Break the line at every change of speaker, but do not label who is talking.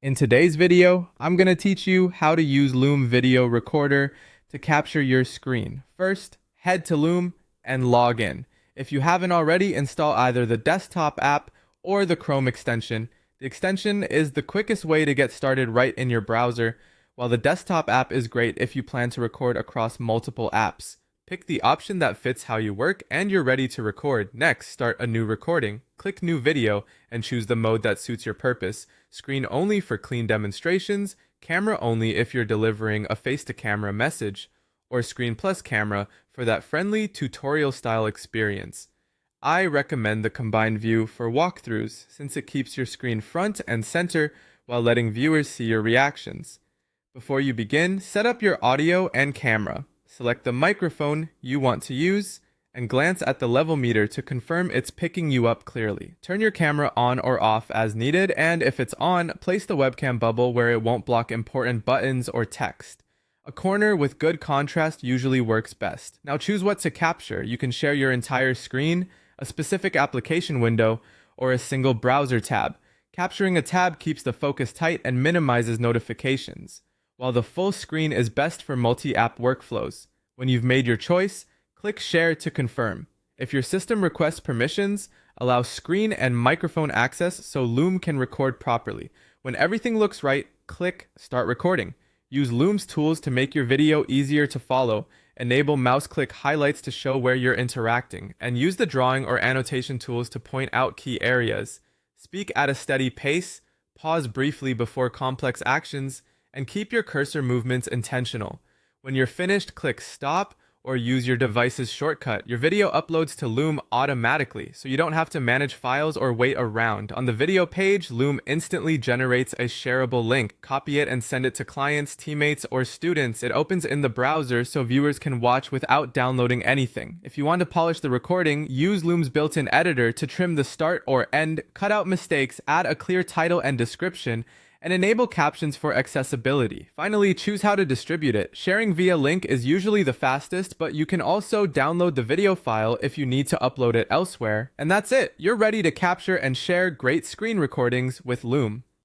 In today's video, I'm going to teach you how to use Loom Video Recorder to capture your screen. First, head to Loom and log in. If you haven't already, install either the desktop app or the Chrome extension. The extension is the quickest way to get started right in your browser, while the desktop app is great if you plan to record across multiple apps. Pick the option that fits how you work and you're ready to record. Next, start a new recording. Click New Video and choose the mode that suits your purpose. Screen only for clean demonstrations, camera only if you're delivering a face-to-camera message, or screen plus camera for that friendly tutorial-style experience. I recommend the combined view for walkthroughs since it keeps your screen front and center while letting viewers see your reactions. Before you begin, set up your audio and camera. Select the microphone you want to use and glance at the level meter to confirm it's picking you up clearly. Turn your camera on or off as needed, and if it's on, place the webcam bubble where it won't block important buttons or text. A corner with good contrast usually works best. Now choose what to capture. You can share your entire screen, a specific application window, or a single browser tab. Capturing a tab keeps the focus tight and minimizes notifications, while the full screen is best for multi-app workflows. When you've made your choice, click Share to confirm. If your system requests permissions, allow screen and microphone access so Loom can record properly. When everything looks right, click Start Recording. Use Loom's tools to make your video easier to follow. Enable mouse-click highlights to show where you're interacting, and use the drawing or annotation tools to point out key areas. Speak at a steady pace, pause briefly before complex actions, and keep your cursor movements intentional. When you're finished, click Stop or use your device's shortcut. Your video uploads to Loom automatically, so you don't have to manage files or wait around. On the video page, Loom instantly generates a shareable link. Copy it and send it to clients, teammates, or students. It opens in the browser so viewers can watch without downloading anything. If you want to polish the recording, use Loom's built-in editor to trim the start or end, cut out mistakes, add a clear title and description, and enable captions for accessibility. Finally, choose how to distribute it. Sharing via link is usually the fastest, but you can also download the video file if you need to upload it elsewhere. And that's it. You're ready to capture and share great screen recordings with Loom.